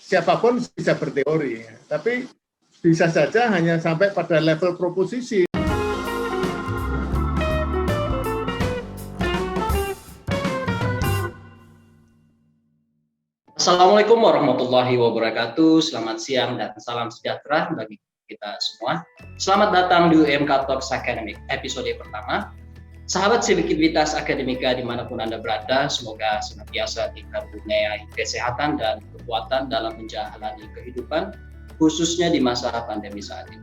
siapapun bisa berteori, ya. Tapi bisa saja hanya sampai pada level proposisi. Assalamualaikum warahmatullahi wabarakatuh. Selamat siang dan salam sejahtera bagi kita semua. Selamat datang di UMK Talks Academic episode pertama. Sahabat Sivikivitas Akademika dimanapun Anda berada, semoga senantiasa dikaruniai kesehatan dan kekuatan dalam menjalani kehidupan, khususnya di masa pandemi saat ini.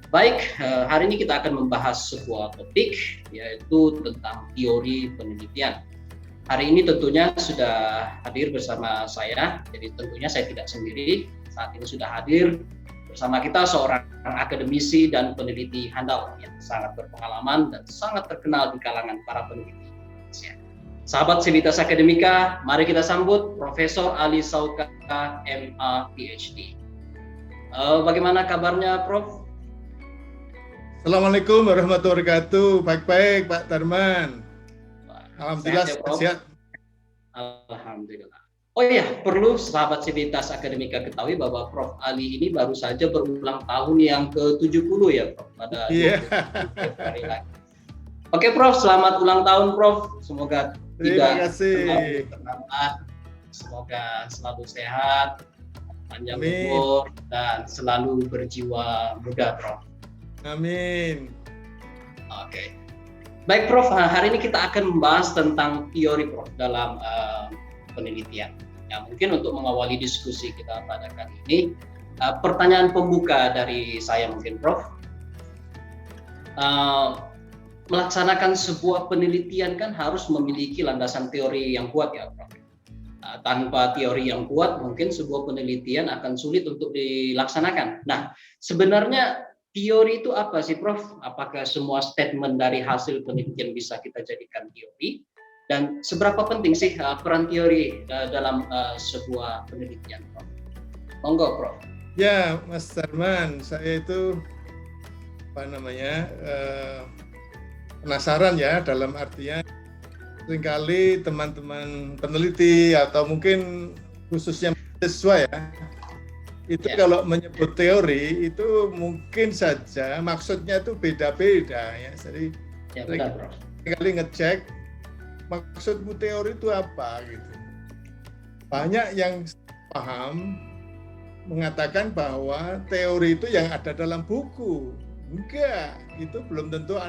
Baik, hari ini kita akan membahas sebuah topik, yaitu tentang teori penelitian. Hari ini tentunya sudah hadir bersama saya, jadi tentunya saya tidak sendiri. Saat ini sudah hadir bersama kita seorang akademisi dan peneliti handal yang sangat berpengalaman dan sangat terkenal di kalangan para peneliti. Sahabat Sivitas Akademika, mari kita sambut Profesor Ali Sauka, MA, PhD. Bagaimana kabarnya, Prof? Assalamualaikum warahmatullahi wabarakatuh. Baik-baik, Pak Darman. Alhamdulillah sehat. Alhamdulillah. Oh iya, perlu sahabat Sivitas Akademika ketahui bahwa Prof. Ali ini baru saja berulang tahun yang ke-70 ya, Prof. Pada hari lagi. Oke, Prof. Selamat ulang tahun, Prof. Semoga Terima kasih. Semoga selalu sehat, panjang umur, dan selalu berjiwa muda, Prof. Amin. Oke. Baik, Prof. Hari ini kita akan membahas tentang teori, Prof. Dalam penelitian. Ya, mungkin untuk mengawali diskusi kita pada kali ini, pertanyaan pembuka dari saya mungkin, Prof. Melaksanakan sebuah penelitian kan harus memiliki landasan teori yang kuat ya, Prof. Tanpa teori yang kuat, mungkin sebuah penelitian akan sulit untuk dilaksanakan. Nah, sebenarnya teori itu apa sih, Prof? Apakah semua statement dari hasil penelitian bisa kita jadikan teori? Dan seberapa penting sih peran teori dalam sebuah penelitian, Prof? Monggo, Prof. Ya, Mas Darman, saya itu penasaran ya, dalam artian seringkali teman-teman peneliti atau mungkin khususnya mahasiswa ya, itu kalau menyebut teori itu mungkin saja maksudnya itu beda-beda ya. Jadi kali ngecek maksudmu teori itu apa gitu. Banyak yang paham mengatakan bahwa teori itu yang ada dalam buku. Enggak, itu belum tentu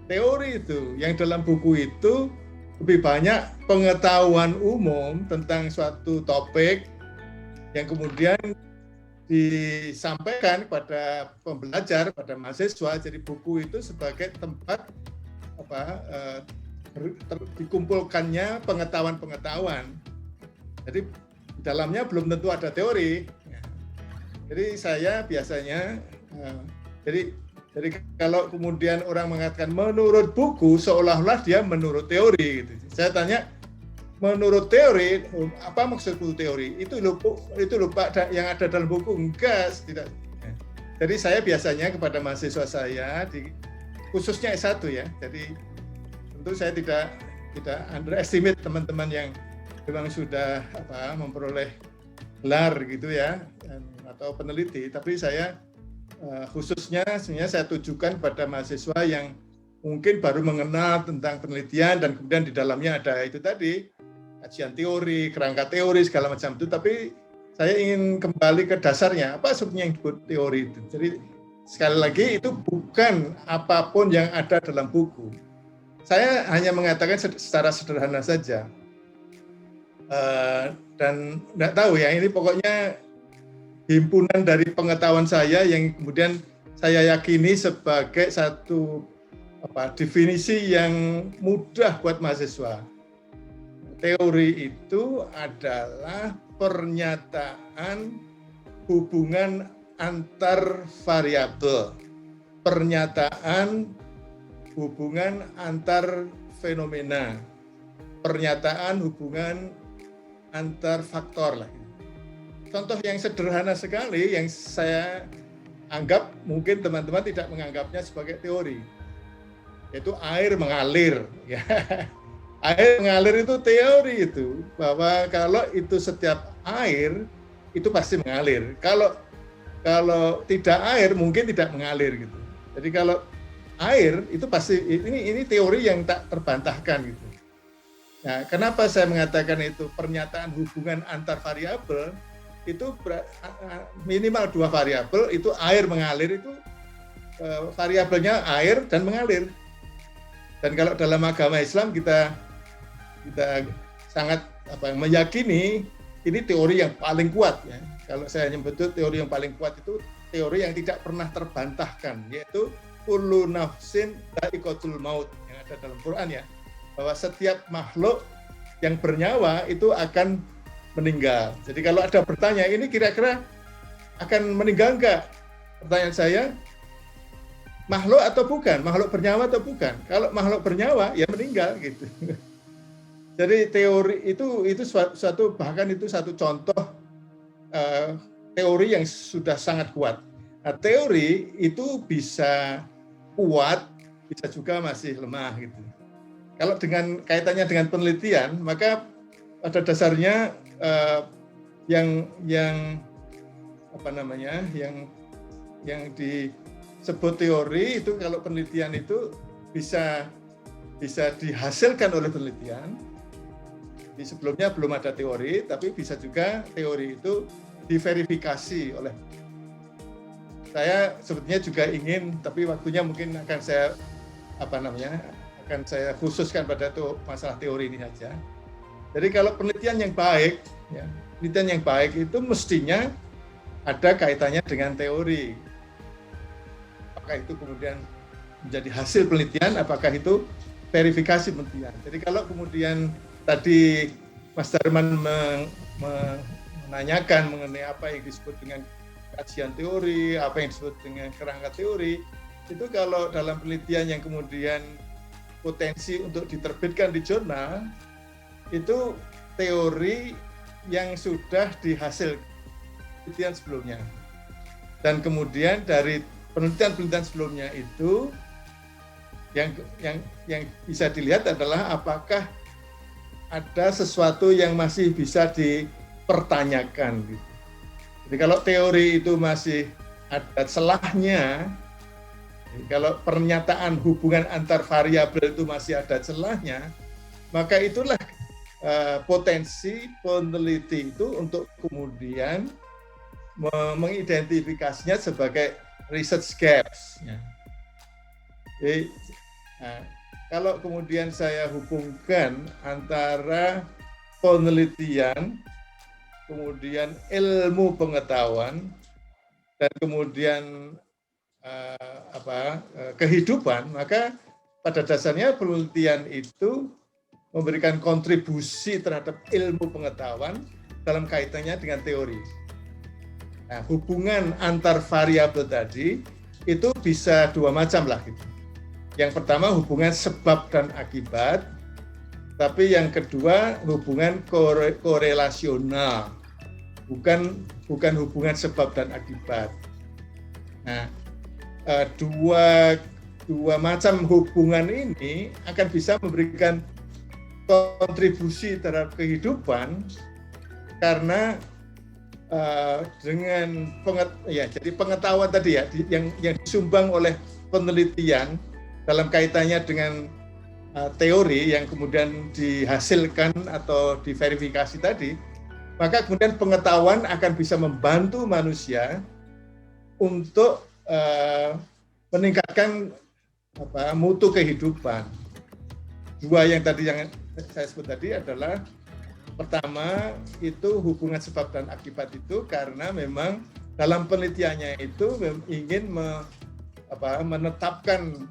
teori itu. Yang dalam buku itu lebih banyak pengetahuan umum tentang suatu topik yang kemudian disampaikan kepada pembelajar, pada mahasiswa. Jadi buku itu sebagai tempat dikumpulkannya pengetahuan-pengetahuan. Jadi di dalamnya belum tentu ada teori. Jadi saya biasanya, jadi kalau kemudian orang mengatakan menurut buku, seolah-olah dia menurut teori. Gitu. Saya tanya, menurut teori, apa maksud buku teori? Itu lupa yang ada dalam buku, enggak, tidak. Jadi saya biasanya kepada mahasiswa saya, khususnya S1 ya, jadi tentu saya tidak underestimate teman-teman yang memang sudah memperoleh gelar gitu ya, atau peneliti, tapi saya khususnya sebenarnya saya tujukan pada mahasiswa yang mungkin baru mengenal tentang penelitian dan kemudian di dalamnya ada itu tadi, kajian teori, kerangka teori, segala macam itu, tapi saya ingin kembali ke dasarnya, apa sebenarnya yang disebut teori itu. Jadi sekali lagi itu bukan apapun yang ada dalam buku. Saya hanya mengatakan secara sederhana saja, dan nggak tahu ya, ini pokoknya himpunan dari pengetahuan saya yang kemudian saya yakini sebagai satu definisi yang mudah buat mahasiswa. Teori itu adalah pernyataan hubungan antar variabel, pernyataan hubungan antar fenomena, pernyataan hubungan antar faktor lah. Contoh yang sederhana sekali yang saya anggap mungkin teman-teman tidak menganggapnya sebagai teori, yaitu air mengalir. Ya. Air mengalir itu teori itu, bahwa kalau itu setiap air itu pasti mengalir. Kalau tidak air mungkin tidak mengalir gitu. Jadi kalau air itu pasti ini teori yang tak terbantahkan gitu. Nah, kenapa saya mengatakan itu pernyataan hubungan antar variabel itu minimal 2 variabel, itu air mengalir, itu variabelnya air dan mengalir. Dan kalau dalam agama Islam kita sangat meyakini ini teori yang paling kuat ya. Kalau saya nyebut teori yang paling kuat itu teori yang tidak pernah terbantahkan, yaitu kullu nafsin dha'iqatul maut yang ada dalam Quran ya, bahwa setiap makhluk yang bernyawa itu akan meninggal. Jadi kalau ada bertanya ini kira-kira akan meninggal enggak? Pertanyaan saya, makhluk atau bukan? Makhluk bernyawa atau bukan? Kalau makhluk bernyawa ya meninggal gitu. Jadi teori itu suatu bahkan itu satu contoh teori yang sudah sangat kuat. Nah, teori itu bisa kuat, bisa juga masih lemah gitu. Kalau dengan kaitannya dengan penelitian, maka pada dasarnya yang disebut teori itu, kalau penelitian itu bisa dihasilkan oleh penelitian. Di sebelumnya belum ada teori, tapi bisa juga teori itu diverifikasi oleh. Saya sebetulnya juga ingin, tapi waktunya mungkin akan saya khususkan pada masalah teori ini saja. Jadi kalau penelitian yang baik, ya, penelitian yang baik itu mestinya ada kaitannya dengan teori. Apakah itu kemudian menjadi hasil penelitian, apakah itu verifikasi penelitian. Jadi kalau kemudian tadi Mas Darman menanyakan mengenai apa yang disebut dengan kajian teori, apa yang disebut dengan kerangka teori, itu kalau dalam penelitian yang kemudian potensi untuk diterbitkan di jurnal, itu teori yang sudah dihasil penelitian sebelumnya. Dan kemudian dari penelitian sebelumnya itu yang bisa dilihat adalah apakah ada sesuatu yang masih bisa dipertanyakan. Jadi kalau teori itu masih ada celahnya, kalau pernyataan hubungan antar variabel itu masih ada celahnya, maka itulah potensi peneliti itu untuk kemudian mengidentifikasinya sebagai research gaps. Jadi, kalau kemudian saya hubungkan antara penelitian, kemudian ilmu pengetahuan, dan kemudian kehidupan, maka pada dasarnya penelitian itu memberikan kontribusi terhadap ilmu pengetahuan dalam kaitannya dengan teori. Nah, hubungan antar variabel tadi itu bisa dua macam lah gitu. Yang pertama hubungan sebab dan akibat, tapi yang kedua hubungan korelasional, bukan hubungan sebab dan akibat. Nah, dua macam hubungan ini akan bisa memberikan kontribusi terhadap kehidupan karena dengan jadi pengetahuan tadi ya yang disumbang oleh penelitian dalam kaitannya dengan teori yang kemudian dihasilkan atau diverifikasi tadi, maka kemudian pengetahuan akan bisa membantu manusia untuk meningkatkan mutu kehidupan. Dua yang tadi yang saya sebut tadi adalah pertama itu hubungan sebab dan akibat itu karena memang dalam penelitiannya itu ingin menetapkan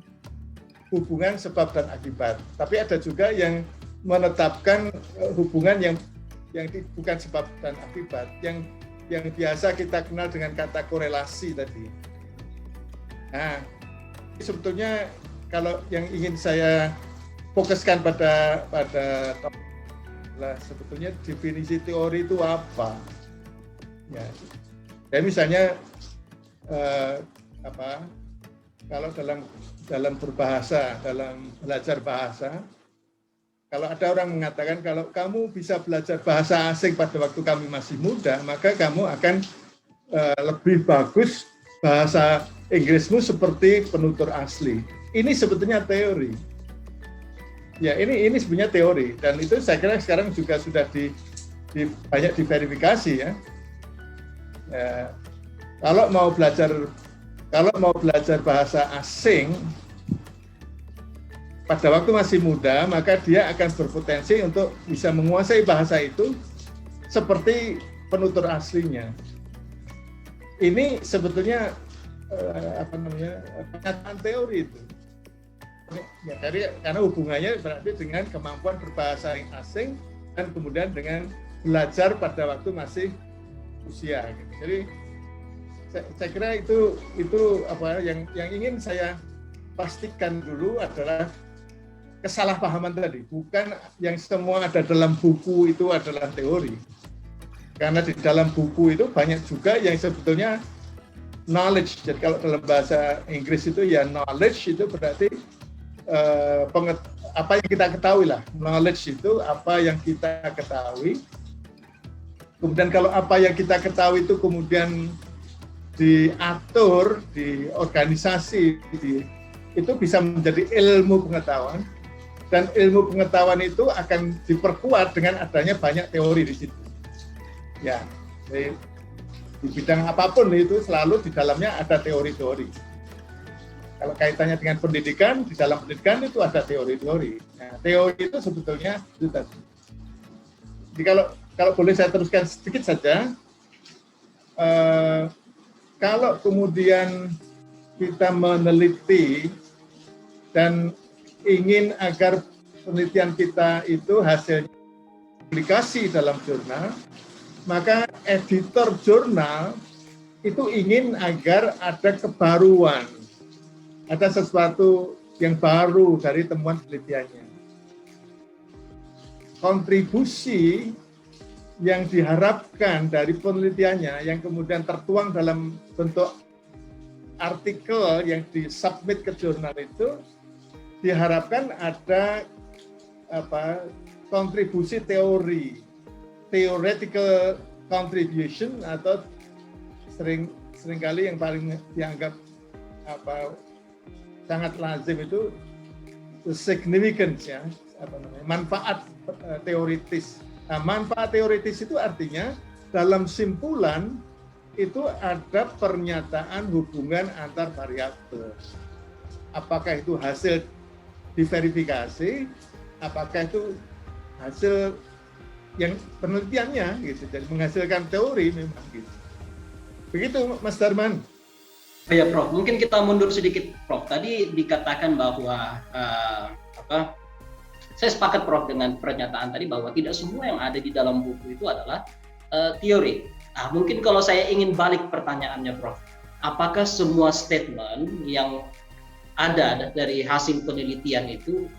hubungan sebab dan akibat. Tapi ada juga yang menetapkan hubungan yang bukan sebab dan akibat, yang biasa kita kenal dengan kata korelasi tadi. Nah, sebetulnya kalau yang ingin saya fokuskan pada sebetulnya definisi teori itu apa? Ya, misalnya kalau dalam berbahasa, dalam belajar bahasa, Kalau ada orang mengatakan kalau kamu bisa belajar bahasa asing pada waktu kami masih muda, maka kamu akan lebih bagus bahasa Inggrismu seperti penutur asli. Ini sebetulnya teori. Ya, ini sebenarnya teori, dan itu saya kira sekarang juga sudah banyak diverifikasi ya. Kalau mau belajar bahasa asing pada waktu masih muda, maka dia akan berpotensi untuk bisa menguasai bahasa itu seperti penutur aslinya. Ini sebetulnya pernyataan teori itu. Ya, karena hubungannya berarti dengan kemampuan berbahasa asing dan kemudian dengan belajar pada waktu masih usia. Jadi saya kira itu apa yang ingin saya pastikan dulu adalah kesalahpahaman tadi, bukan yang semua ada dalam buku itu adalah teori. Karena di dalam buku itu banyak juga yang sebetulnya knowledge. Jadi kalau dalam bahasa Inggris itu ya knowledge itu berarti apa yang kita ketahui lah. Knowledge itu apa yang kita ketahui. Kemudian kalau apa yang kita ketahui itu kemudian diatur di organisasi, itu bisa menjadi ilmu pengetahuan. Dan ilmu pengetahuan itu akan diperkuat dengan adanya banyak teori di situ. Ya, di bidang apapun itu selalu di dalamnya ada teori-teori. Kalau kaitannya dengan pendidikan, di dalam pendidikan itu ada teori-teori. Nah, teori itu sebetulnya itu tadi. Jadi kalau boleh saya teruskan sedikit saja, kalau kemudian kita meneliti dan ingin agar penelitian kita itu hasilnya publikasi dalam jurnal, maka editor jurnal itu ingin agar ada kebaruan, ada sesuatu yang baru dari temuan penelitiannya. Kontribusi yang diharapkan dari penelitiannya yang kemudian tertuang dalam bentuk artikel yang disubmit ke jurnal itu diharapkan ada kontribusi teori, theoretical contribution, atau seringkali yang paling dianggap sangat lazim itu significance ya, manfaat teoritis. Nah, manfaat teoritis itu artinya dalam simpulan itu ada pernyataan hubungan antar variabel. Apakah itu hasil diverifikasi, apakah itu hasil yang penelitiannya gitu, jadi menghasilkan teori memang gitu. Begitu Mas Darman. Ya Prof, mungkin kita mundur sedikit Prof. Tadi dikatakan bahwa saya sepakat Prof dengan pernyataan tadi bahwa tidak semua yang ada di dalam buku itu adalah teori. Nah, mungkin kalau saya ingin balik pertanyaannya Prof, apakah semua statement yang ada dari hasil penelitian itu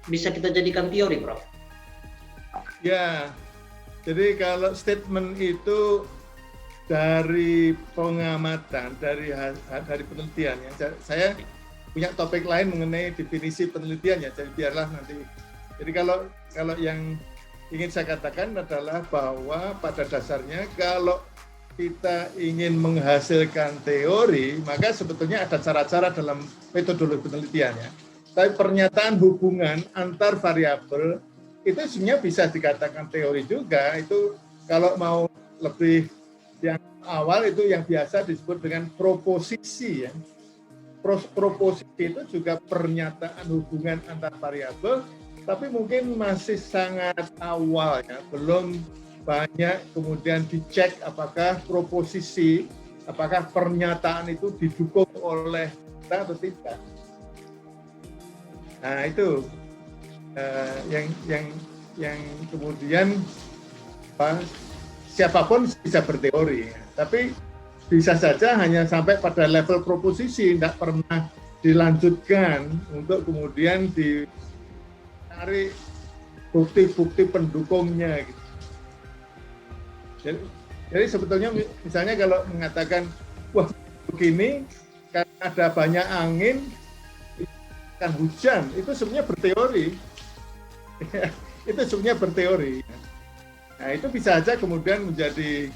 bisa kita jadikan teori, Prof? Ya, jadi kalau statement itu dari pengamatan, dari penelitian, ya. Saya punya topik lain mengenai definisi penelitian ya, jadi biarlah nanti. Jadi kalau yang ingin saya katakan adalah bahwa pada dasarnya kalau kita ingin menghasilkan teori, maka sebetulnya ada cara-cara dalam metodologi penelitiannya. Tapi pernyataan hubungan antar variabel itu sebenarnya bisa dikatakan teori juga. Itu kalau mau lebih yang awal itu yang biasa disebut dengan proposisi ya. Proposisi itu juga pernyataan hubungan antar variabel, tapi mungkin masih sangat awal ya, belum banyak kemudian dicek apakah proposisi, apakah pernyataan itu didukung oleh kita atau tidak. Nah itu yang kemudian siapapun bisa berteori, tapi bisa saja hanya sampai pada level proposisi, tidak pernah dilanjutkan untuk kemudian dicari bukti-bukti pendukungnya gitu. Jadi sebetulnya misalnya kalau mengatakan wah begini karena ada banyak angin akan hujan, itu sebenarnya berteori. Itu sebenarnya berteori. Nah, itu bisa saja kemudian menjadi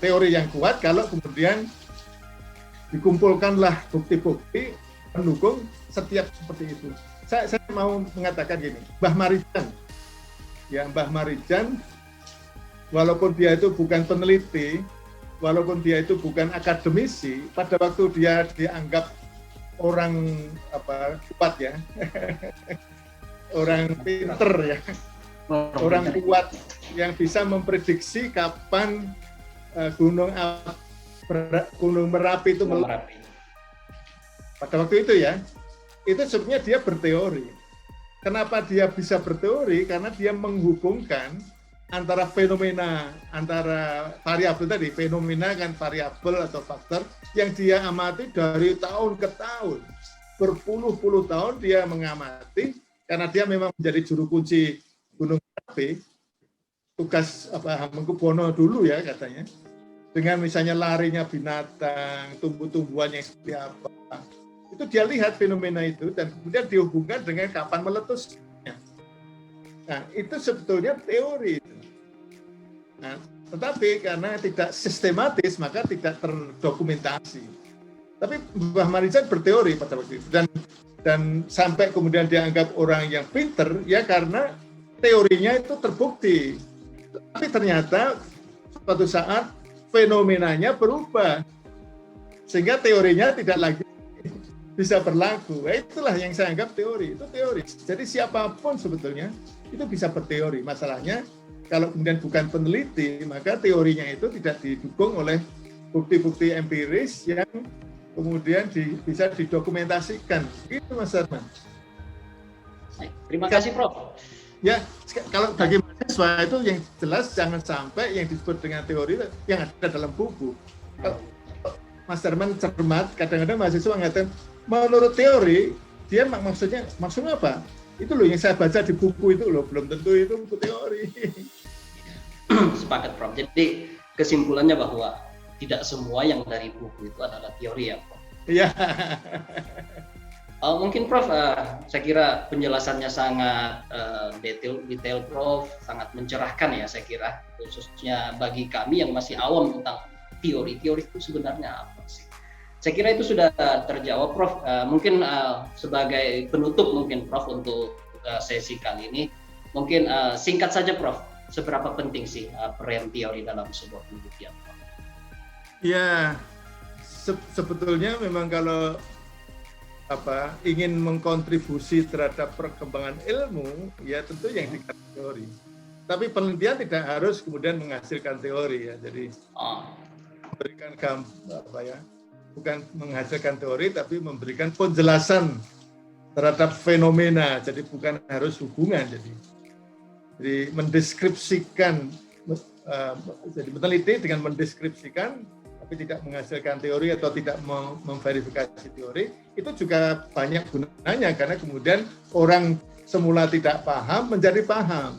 teori yang kuat kalau kemudian dikumpulkanlah bukti-bukti pendukung setiap seperti itu. Saya mau mengatakan gini, Mbah Marijan, ya Mbah Marijan, walaupun dia itu bukan peneliti, walaupun dia itu bukan akademisi, pada waktu dia dianggap orang kuat ya, orang pinter ya, orang kuat yang bisa memprediksi kapan Gunung Merapi itu meletus. Pada waktu itu ya, itu sebenarnya dia berteori. Kenapa dia bisa berteori? Karena dia menghubungkan antara fenomena, antara variabel tadi, fenomena kan variabel atau faktor yang dia amati dari tahun ke tahun. Berpuluh-puluh tahun dia mengamati, karena dia memang menjadi juru kunci Gunung Merapi, tugas Hamengkubuwono dulu ya katanya, dengan misalnya larinya binatang, tumbuh-tumbuhan yang seperti apa, itu dia lihat fenomena itu dan kemudian dihubungkan dengan kapan meletusnya. Nah, itu sebetulnya teori. Nah, tetapi karena tidak sistematis maka tidak terdokumentasi. Tapi Mbah Marijan berteori pada waktu itu dan sampai kemudian dianggap orang yang pinter ya karena teorinya itu terbukti. Tapi ternyata suatu saat fenomenanya berubah sehingga teorinya tidak lagi bisa berlaku. Nah, itulah yang saya anggap teori. Itu teori. Jadi siapapun sebetulnya itu bisa berteori. Masalahnya kalau kemudian bukan peneliti, maka teorinya itu tidak didukung oleh bukti-bukti empiris yang kemudian bisa didokumentasikan. Gitu Mas Arman. Terima kasih Prof. Ya, kalau bagi mahasiswa itu yang jelas jangan sampai yang disebut dengan teori yang ada dalam buku. Kalau Mas Darman cermat, kadang-kadang mahasiswa mengatakan, menurut teori, dia maksudnya apa? Itu loh yang saya baca di buku itu loh, belum tentu itu buku teori. Sepakat Prof. Jadi kesimpulannya bahwa tidak semua yang dari buku itu adalah teori ya Prof. Iya. Mungkin Prof, saya kira penjelasannya sangat detail Prof, sangat mencerahkan ya saya kira, khususnya bagi kami yang masih awam tentang teori itu sebenarnya apa sih. Saya kira itu sudah terjawab Prof. Mungkin sebagai penutup mungkin Prof untuk sesi kali ini, mungkin singkat saja Prof, seberapa penting sih peran teori dalam sebuah penelitian Prof? Ya, sebetulnya memang kalau ingin mengkontribusi terhadap perkembangan ilmu, ya tentu yang dikatakan teori. Tapi penelitian tidak harus kemudian menghasilkan teori ya. Jadi memberikan bukan menghasilkan teori, tapi memberikan penjelasan terhadap fenomena. Jadi bukan harus hubungan. Jadi mendeskripsikan, jadi meneliti dengan mendeskripsikan tapi tidak menghasilkan teori atau tidak memverifikasi teori, itu juga banyak gunanya karena kemudian orang semula tidak paham menjadi paham.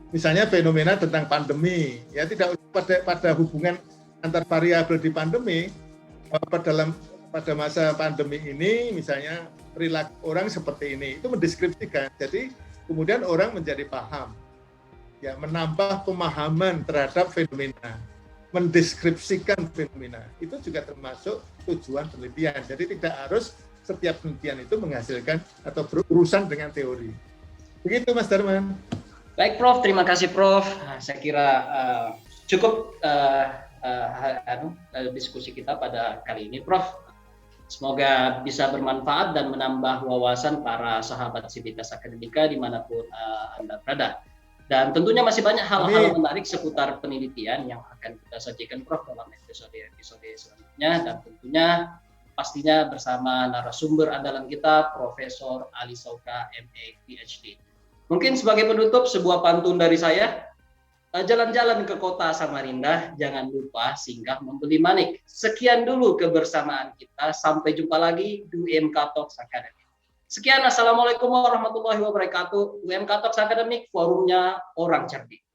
Misalnya fenomena tentang pandemi, ya tidak pada hubungan antar variabel di pandemi, pada masa pandemi ini misalnya perilaku orang seperti ini, itu mendeskripsikan. Jadi kemudian orang menjadi paham, ya menambah pemahaman terhadap fenomena. Mendeskripsikan fenomena itu juga termasuk tujuan penelitian. Jadi tidak harus setiap penelitian itu menghasilkan atau berurusan dengan teori. Begitu Mas Darman. Baik Prof, terima kasih Prof. Saya kira cukup diskusi kita pada kali ini Prof. Semoga bisa bermanfaat dan menambah wawasan para sahabat Sivitas Akademika dimanapun Anda berada. Dan tentunya masih banyak hal-hal menarik seputar penelitian yang akan kita sajikan Prof dalam episode selanjutnya, dan tentunya pastinya bersama narasumber andalan kita Profesor Ali Sauka MA PhD. Mungkin sebagai penutup sebuah pantun dari saya, jalan-jalan ke kota Samarinda, jangan lupa singgah membeli manik. Sekian dulu kebersamaan kita, sampai jumpa lagi di UMK Talks Academy. Sekian, Assalamualaikum warahmatullahi wabarakatuh. UMK Talks Academic, forumnya orang cerdik.